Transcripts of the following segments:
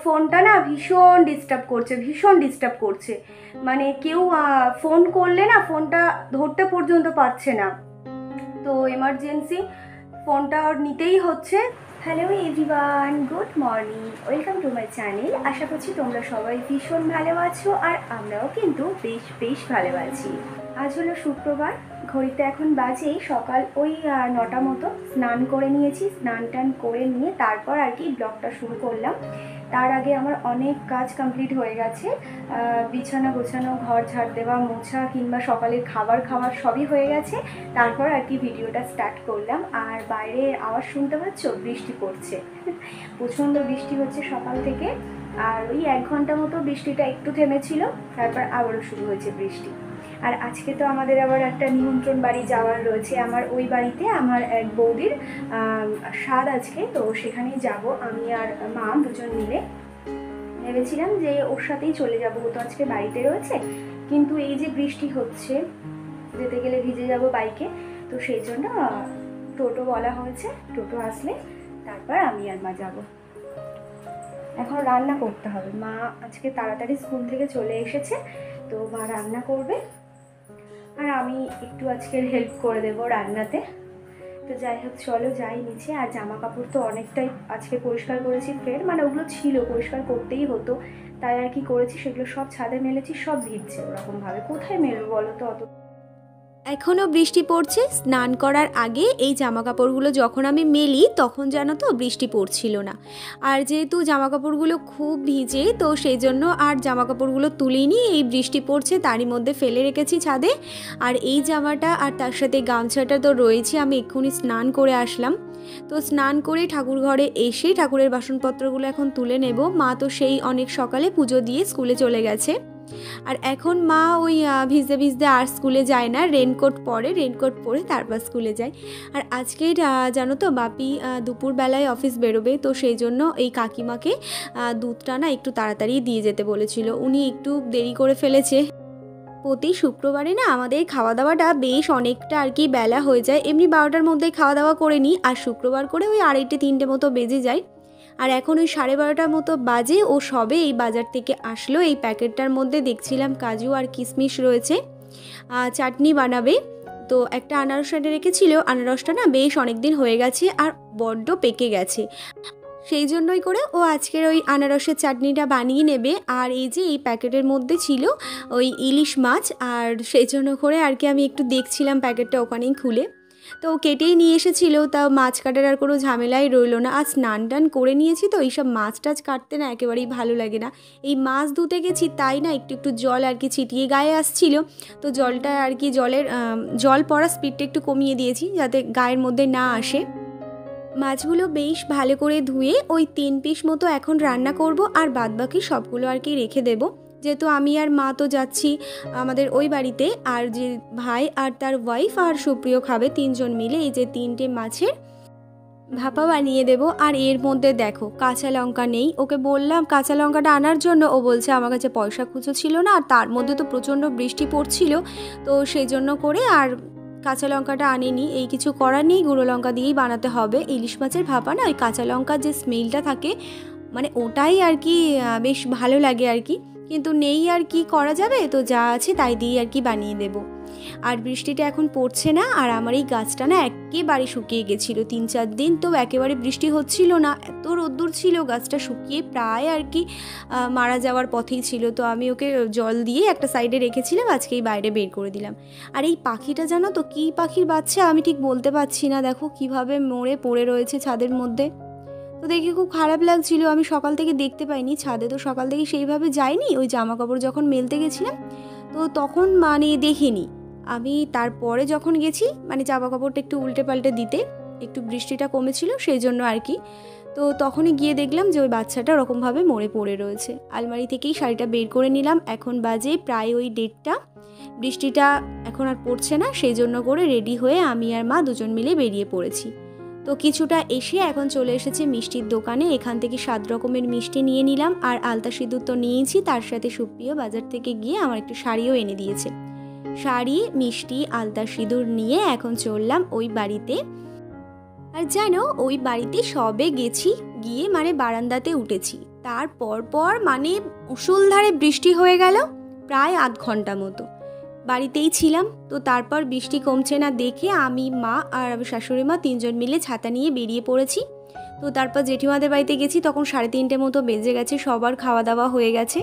ফোনটা না ভীষণ ডিস্টার্ব করছে, মানে কেউ ফোন করলে না ফোনটা ধরতে পর্যন্ত পারছে না, তো এমার্জেন্সি ফোনটা নিতেই হচ্ছে। Hello everyone, good morning, welcome to my channel. আশা করছি তোমরা সবাই ভীষণ ভালো আছো, আর আমরাও কিন্তু বেশ ভালো আছি। আজ হলো শুক্রবার, ঘড়িতে এখন বাজে সকাল ওই 9টা মতো। স্নান করে নিয়েছি, স্নান টান করে নিয়ে তারপর আর কি ব্লগটা শুরু করলাম। তার আগে আমার অনেক কাজ কমপ্লিট হয়ে গেছে, বিছানা গোছানো, ঘর ঝাড় দেওয়া, মোছা কিংবা সকালের খাবার খাওয়ার সবই হয়ে গেছে। তারপর আর কি ভিডিওটা স্টার্ট করলাম। আর বাইরে আওয়াজ শুনতে পাচ্ছ, বৃষ্টি পড়ছে, প্রচণ্ড বৃষ্টি হচ্ছে সকাল থেকে। আর ওই 1 ঘন্টা মতো বৃষ্টিটা একটু থেমেছিল, তারপর আবারও শুরু হয়েছে বৃষ্টি। আর আজকে তো আমাদের আবার একটা নিমন্ত্রণ বাড়ি যাওয়ার রয়েছে, আমার ওই বাড়িতে আমার এক বৌদির স্বাদ আজকে, তো সেখানেই যাব আমি আর মা দুজন মিলে। ভেবেছিলাম যে ওর সাথেই চলে যাব, ও তো আজকে বাড়িতে রয়েছে, কিন্তু এই যে বৃষ্টি হচ্ছে, যেতে গেলে ভিজে যাব বাইকে, তো সেই জন্য টোটো বলা হয়েছে, টোটো আসলে তারপর আমি আর মা যাব। এখন রান্না করতে হবে, মা আজকে তাড়াতাড়ি স্কুল থেকে চলে এসেছে, তো মা রান্না করবে আর আমি একটু আজকের হেল্প করে দেবো রান্নাতে। তো যাই হোক, চলো যাই নিচে। আর জামা কাপড় তো অনেকটাই আজকে পরিষ্কার করেছি, ফের মানে ওগুলো ছিল, পরিষ্কার করতেই হতো, তাই আর কি করেছি, সেগুলো সব ছাদে মেলেছি, সব ভিজছে ওরকমভাবে, কোথায় মেলবো বলো তো অত। এখনও বৃষ্টি পড়ছে। স্নান করার আগে এই জামা কাপড়গুলো যখন আমি মেলি তখন জানো তো বৃষ্টি পড়ছিল না, আর যেহেতু জামা কাপড়গুলো খুব ভিজে, তো সেই জন্য আর জামা কাপড়গুলো তুলিনি, এই বৃষ্টি পড়ছে তারই মধ্যে ফেলে রেখেছি ছাদে। আর এই জামাটা আর তার সাথে গামছাটা তো রয়েছে, আমি এক্ষুনি স্নান করে আসলাম। তো স্নান করে ঠাকুর ঘরে এসে ঠাকুরের বাসনপত্রগুলো এখন তুলে নেব। মা তো সেই অনেক সকালে পুজো দিয়ে স্কুলে চলে গেছে, আর এখন মা ওই ভিজতে আর স্কুলে যায় না, রেনকোট পরে তারপর স্কুলে যায়। আর আজকে জানো তো বাপি দুপুরবেলায় অফিস বেরোবে, তো সেই জন্য এই কাকিমাকে দুধটা না একটু তাড়াতাড়ি দিয়ে যেতে বলেছিল, উনি একটু দেরি করে ফেলেছে। প্রতি শুক্রবারে না আমাদের খাওয়া দাওয়াটা বেশ অনেকটা আর কি বেলা হয়ে যায়, এমনি 12টার মধ্যেই খাওয়া দাওয়া করে নিই, আর শুক্রবার করে ওই 2:30-3টে মতো বেজে যায়। আর এখন ওই 12:30টার মতো বাজে, ও সবে এই বাজার থেকে আসলো। এই প্যাকেটটার মধ্যে দেখছিলাম কাজু আর কিশমিশ রয়েছে, চাটনি বানাবে। তো একটা আনারস এনে রেখেছিল, আনারসটা না বেশ অনেক দিন হয়ে গেছে আর বড্ড পেকে গেছে, সেই জন্যই করে ও আজকের ওই আনারসের চাটনিটা বানিয়ে নেবে। আর এই যে এই প্যাকেটের মধ্যে ছিল ওই ইলিশ মাছ, আর সেই জন্য করে আর কি আমি একটু দেখছিলাম প্যাকেটটা ওখানেই খুলে, তো কেটেই নিয়ে এসেছিলো, তাও মাছ কাটার আর কোনো ঝামেলাই রইলো না। আর স্নান টান করে নিয়েছি, তো এইসব মাছ টাছ কাটতে না একেবারেই ভালো লাগে না। এই মাছ ধুতে গেছি তাই না একটু জল আর কি ছিটিয়ে গায়ে আসছিল, তো জলটা আর কি জল পড়ার স্পিডটা একটু কমিয়ে দিয়েছি যাতে গায়ের মধ্যে না আসে। মাছগুলো বেশ ভালো করে ধুয়ে ওই 3 পিস মতো এখন রান্না করব, আর বাদবাকি সবগুলো আর কি রেখে দেব, যেহেতু আমি আর মা তো যাচ্ছি আমাদের ওই বাড়িতে, আর যে ভাই আর তার ওয়াইফ আর সুপ্রিয় খাবে, 3 জন মিলে এই যে 3টে মাছের ভাপা বানিয়ে দেব। আর এর মধ্যে দেখো কাঁচা লঙ্কা নেই, ওকে বললাম কাঁচা লঙ্কাটা আনার জন্য, ও বলছে আমার কাছে পয়সা খুঁজো ছিল না, আর তার মধ্যে তো প্রচণ্ড বৃষ্টি পড়ছিল, তো সেই জন্য করে আর কাঁচা লঙ্কাটা আনিনি। এই কিছু করার নেই, গুঁড়ো লঙ্কা দিয়েই বানাতে হবে। ইলিশ মাছের ভাপা না ওই কাঁচা লঙ্কার যে স্মেলটা থাকে, মানে ওটাই আর কি বেশ ভালো লাগে আর কি, কিন্তু নেই আর কি করা যাবে, তো যা আছে তাই দিয়ে আর কি বানিয়ে দেব। আর বৃষ্টিটা এখন পড়ছে না, আর আমার এই গাছটা না একেবারে শুকিয়ে গেছিলো 3-4 দিন, তো একেবারে বৃষ্টি হচ্ছিল না, এত রোদ্দুর ছিল, গাছটা শুকিয়ে প্রায় আর কি মারা যাওয়ার পথেই ছিল। তো আমি ওকে জল দিয়ে একটা সাইডে রেখেছিলাম, আজকেই বাইরে বের করে দিলাম। আর এই পাখিটা জানো তো কী পাখির বাচ্চা আমি ঠিক বলতে পারছি না, দেখো কিভাবে মরে পড়ে রয়েছে ছাদের মধ্যে, তো দেখে খুব খারাপ লাগছিল। আমি সকাল থেকে দেখতে পাইনি, ছাদে তো সকাল থেকে সেইভাবে যাইনি, ওই জামা কাপড় যখন মেলতে গেছিলাম তো তখন মানে দেখিনি আমি, তারপরে যখন গেছি মানে জামা কাপড়টা একটু উল্টে পাল্টে দিতে, একটু বৃষ্টিটা কমেছিল সেই জন্য আর কি, তো তখনই গিয়ে দেখলাম যে ওই বাচ্চাটা ওরকমভাবে মরে পড়ে রয়েছে। আলমারি থেকেই শাড়িটা বের করে নিলাম, এখন বাজে প্রায় ওই 1:30, বৃষ্টিটা এখন আর পড়ছে না, সেই জন্য করে রেডি হয়ে আমি আর মা দুজন মিলে বেরিয়ে পড়েছি। তো কিছুটা এসে এখন চলে এসেছে মিষ্টির দোকানে, এখান থেকে 7 রকমের মিষ্টি নিয়ে নিলাম, আর আলতা সিঁদুর তো নিয়েছি, তার সাথে সুপ্রিয় বাজার থেকে গিয়ে আমার একটু শাড়িও এনে দিয়েছে। শাড়ি, মিষ্টি, আলতা সিঁদুর নিয়ে এখন চললাম ওই বাড়িতে। আর জানো ওই বাড়িতে সবে গেছি, গিয়ে মানে বারান্দাতে উঠেছি, তারপর মানে মুষলধারে বৃষ্টি হয়ে গেল প্রায় আধ ঘন্টা মতো। বাড়িতেই ছিলাম, তো তারপর বৃষ্টি কমছে না দেখে আমি, মা আর আমার শাশুড়ি মা 3 জন মিলে ছাতা নিয়ে বেরিয়ে পড়েছি। তো তারপর জেঠিমাদের বাড়িতে গেছি, তখন 3:30 মতো বেজে গেছে, সবার খাওয়া দাওয়া হয়ে গেছে।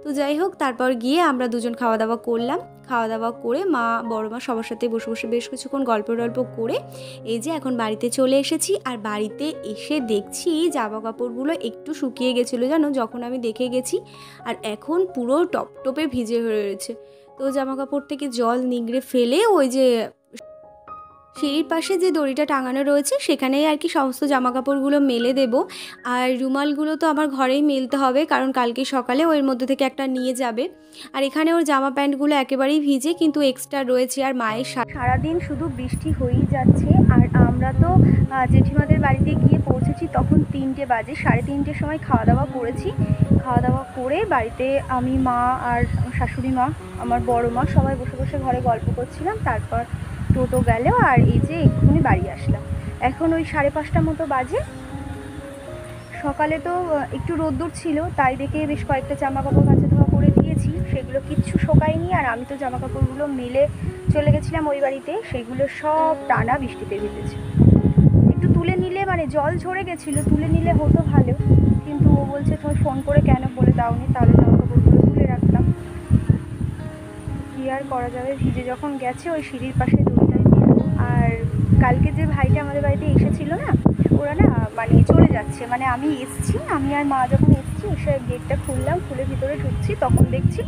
তো যাই হোক, তারপর গিয়ে আমরা দুজন খাওয়া দাওয়া করলাম। খাওয়া দাওয়া করে মা, বড় মা সবার সাথে বসে বসে বেশ কিছুক্ষণ গল্প করে এই যে এখন বাড়িতে চলে এসেছি। আর বাড়িতে এসে দেখছি জামা কাপড়গুলো একটু শুকিয়ে গেছিলো জানো, যখন আমি দেখে গেছি, আর এখন পুরো টপটপে ভিজে হয়ে রয়েছে। তো জামা কাপড় থেকে জল নিংড়ে ফেলে ওই যে সিঁড়ির পাশে যে দড়িটা টাঙানো রয়েছে সেখানেই আর কি সমস্ত জামা কাপড়গুলো মেলে দেব। আর রুমালগুলো তো আমার ঘরেই মেলতে হবে, কারণ কালকে সকালে ওর মধ্যে থেকে একটা নিয়ে যাবে। আর এখানে ওর জামা প্যান্টগুলো একেবারেই ভিজে, কিন্তু এক্সট্রা রয়েছে। আর মায়ের সারাদিন শুধু বৃষ্টি হয়েই যাচ্ছে। আর আমরা তো জেঠিমাদের বাড়িতে গিয়ে পৌঁছেছি তখন 3টে বাজে। 3:30-র সময় খাওয়া দাওয়া করেছি। খাওয়া দাওয়া করে বাড়িতে আমি, মা আর শাশুড়ি মা, আমার বড় মা সবাই বসে বসে ঘরে গল্প করছিলাম। তারপর টোটো গেল, আর এই যে এক্ষুনি বাড়ি আসলাম। এখন ওই 5:30 মতো বাজে। সকালে তো একটু রোদ্দুর ছিল, তাই দেখে বেশ কয়েকটা জামা কাপড় কাচা ধোয়া করে দিয়েছি, সেগুলো কিচ্ছু শোকায়নি। আর আমি তো জামা কাপড়গুলো মেলে চলে গেছিলাম ওই বাড়িতে, সেগুলো সব টানা বৃষ্টিতে ভিজেছে। একটু তুলে নিলে, মানে জল ঝরে গেছিলো, তুলে নিলে হতো ভালো, কিন্তু ও বলছে তুমি ফোন করে কেন বলে দাওনি, তাহলে জামা কাপড়গুলো তুলে রাখতাম। কি আর করা যাবে, ভিজে যখন গেছে ওই সিঁড়ির পাশে দড়িটাই দিল। আর কালকে যে ভাইটা আমাদের বাড়িতে এসেছিলো না, ওরা না মানে চলে যাচ্ছে। মানে আমি আর মা যখন এসছি, এসে গেটটা খুললাম, খুলে ভিতরে ঢুকছি, তখন দেখছি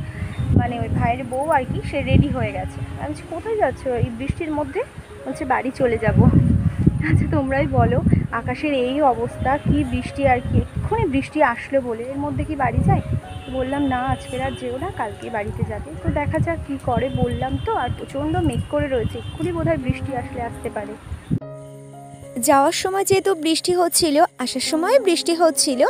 মানে ওই ভাইয়ের বউ আর কি, সে রেডি হয়ে গেছে। আমি বলছি কোথায় যাচ্ছ এই বৃষ্টির মধ্যে? বলছে বাড়ি চলে যাব। আচ্ছা তোমরাই বলো, আকাশের এই অবস্থা, কি বৃষ্টি আর কি, এক্ষুনি বৃষ্টি আসলো বলে এর মধ্যে কি বাড়ি যায়? বললাম না আজকে রাত যেও না, কালকে বাড়িতে যাবে। তো দেখা যাক কী করে, বললাম তো। আর প্রচণ্ড মেঘ করে রয়েছে, এক্ষুনি বোধহয় বৃষ্টি আসতে পারে। যাওয়ার সময় যেহেতু বৃষ্টি হচ্ছিল, আসার সময় বৃষ্টি হচ্ছিল।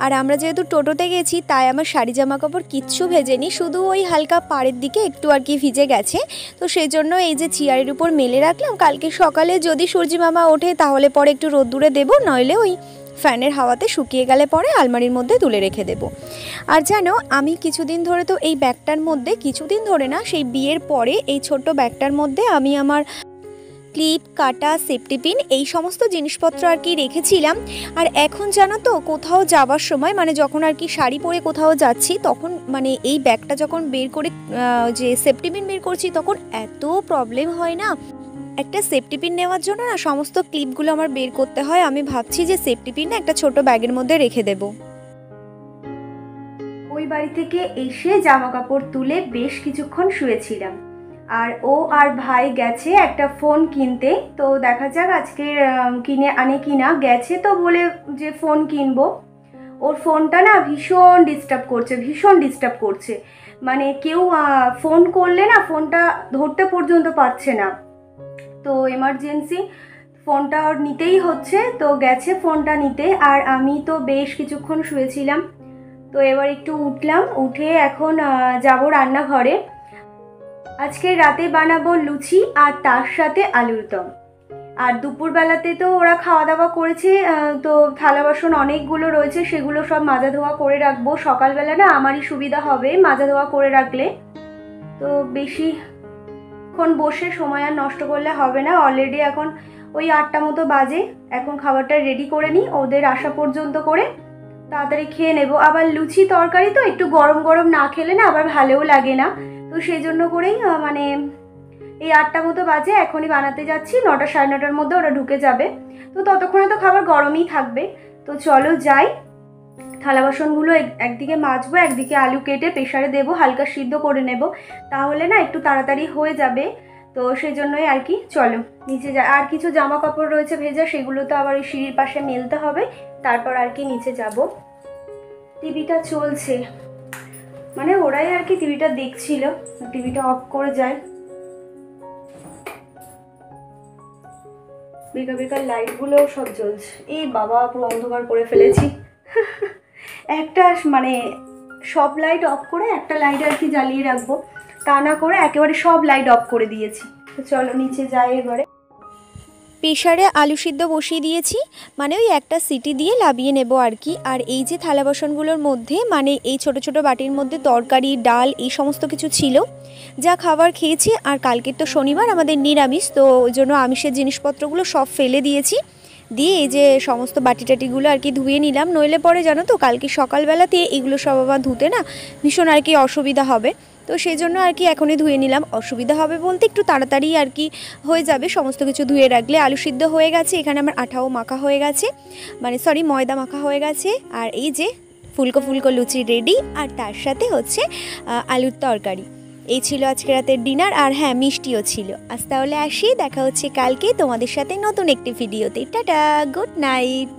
আর আমরা যেহেতু টোটোতে গেছি, তাই আমার শাড়ি জামা কাপড় কিচ্ছু ভেজেনি, শুধু ওই হালকা পাড়ের দিকে একটু আর কি ভিজে গেছে। তো সেই জন্য এই যে চেয়ারের উপর মেলে রাখলাম, কালকে সকালে যদি সূর্যি মামা ওঠে তাহলে পরে একটু রোদ্দুরে দেবো, নইলে ওই ফ্যানের হাওয়াতে শুকিয়ে গেলে পরে আলমারির মধ্যে তুলে রেখে দেবো। আর জানো, আমি কিছুদিন ধরে তো এই ব্যাগটার মধ্যে, কিছুদিন ধরে না, সেই বিয়ের পরে এই ছোট্ট ব্যাগটার মধ্যে আমি আমার ক্লিপ, কাটা, সেফটি পিন এই সমস্ত জিনিসপত্র আর কি রেখেছিলাম। আর এখন জানো তো, কোথাও যাওয়ার সময়, মানে যখন আর কি শাড়ি পরে কোথাও যাচ্ছি, তখন মানে এই ব্যাগটা যখন বের করে যে সেফটি পিন বের করছি, তখন এত প্রবলেম হয় না। একটা সেফটি পিন নেওয়ার জন্য না সমস্ত ক্লিপগুলো আমার বের করতে হয়। আমি ভাবছি যে সেফটি পিন একটা ছোট ব্যাগের মধ্যে রেখে দেব। ওই বাড়ি থেকে এসে জামা কাপড় তুলে বেশ কিছুক্ষণ শুয়েছিলাম। আর ও আর ভাই গেছে একটা ফোন কিনতে। তো দেখা যাক আজকে কিনে আনে কিনা। গেছে তো বলে যে ফোন কিনবো। ওর ফোনটা না ভীষণ ডিস্টার্ব করছে। মানে কেউ ফোন করলে না ফোনটা ধরতে পর্যন্ত পারছে না। তো এমার্জেন্সি ফোনটা ওর নিতেই হচ্ছে। তো গেছে ফোনটা নিতে। আর আমি তো বেশ কিছুক্ষণ শুয়েছিলাম। তো এবার একটু উঠলাম, উঠে এখন যাব রান্নাঘরে। আজকে রাতে বানাবো লুচি আর তার সাথে আলুর দম। আর দুপুরবেলাতে তো ওরা খাওয়া দাওয়া করেছে, তো থালা বাসন অনেকগুলো রয়েছে, সেগুলো সব মাজা ধোয়া করে রাখবো। সকালবেলা না আমারই সুবিধা হবে মাজা ধোয়া করে রাখলে। তো বেশিক্ষণ বসে সময় আর নষ্ট করলে হবে না। অলরেডি এখন ওই 8টা মতো বাজে। এখন খাবারটা রেডি করে নিই, ওদের আসা পর্যন্ত করে তাড়াতাড়ি খেয়ে নেব। আবার লুচি তরকারি তো একটু গরম গরম না খেলে না আবার ভালোও লাগে না। তো সেই জন্য করেই মানে এই 8টা মতো বাজে, এখনই বানাতে যাচ্ছি। 9টা সাড়ে 9টার মধ্যে ওরা ঢুকে যাবে। তো ততক্ষণে তো খাবার গরমই থাকবে। তো চলো যাই, থালা বাসনগুলো একদিকে মাজবো, একদিকে আলু কেটে প্রেসারে দেবো, হালকা সিদ্ধ করে নেব, তাহলে না একটু তাড়াতাড়ি হয়ে যাবে। তো সেই জন্যই আর কি, চলো নিচে যাই। আর কিছু জামা কাপড় রয়েছে ভেজা, সেগুলো তো আবার ওই সিঁড়ির পাশে মেলতে হবে, তারপর আর কি নিচে যাব। টিভিটা চলছে, মানে ওরাই আর কি টিভিটা দেখছিল। টিভিটা অফ করে যায়। বেকার লাইটগুলো সব জ্বলছে। এই বাবা, পুরো অন্ধকার করে ফেলেছি। একটা মানে সব লাইট অফ করে একটা লাইট আর কি জ্বালিয়ে রাখবো, তা না করে একেবারে সব লাইট অফ করে দিয়েছি। তো চলো নিচে যাই এবারে। প্রেসারে আলু সিদ্ধ বসিয়ে দিয়েছি, মানে ওই একটা সিটি দিয়ে লাবিয়ে নেব আর কি। আর এই যে থালা বাসনগুলোর মধ্যে মানে এই ছোট ছোট বাটির মধ্যে তরকারি ডাল এই সমস্ত কিছু ছিল, যা খাবার খেয়েছি। আর কালকের তো শনিবার আমাদের নিরামিষ, তো ওই জন্য আমিষের জিনিসপত্রগুলো সব ফেলে দিয়েছি। দিয়ে এই যে সমস্ত বাটি টাটিগুলো আর কি ধুয়ে নিলাম, নইলে পরে জানো তো কালকে সকালবেলাতে এগুলো সব আবার ধুতে না ভীষণ আর কি অসুবিধা হবে। তো সেই জন্য আর কি এখনই ধুয়ে নিলাম। অসুবিধা হবে বলতে একটু তাড়াতাড়ি আর কি হয়ে যাবে সমস্ত কিছু ধুয়ে রাখলে। আলু সিদ্ধ হয়ে গেছে, এখানে আমার আঠাও মাখা হয়ে গেছে, মানে সরি ময়দা মাখা হয়ে গেছে। আর এই যে ফুলকো ফুলকো লুচি রেডি, আর তার সাথে হচ্ছে আলুর তরকারি। এই ছিল আজকে রাতের ডিনার। আর হ্যাঁ, মিষ্টিও ছিল। আজ তাহলে আসি, দেখা হচ্ছে কালকে তোমাদের সাথে নতুন একটি ভিডিওতে। Tata, good night.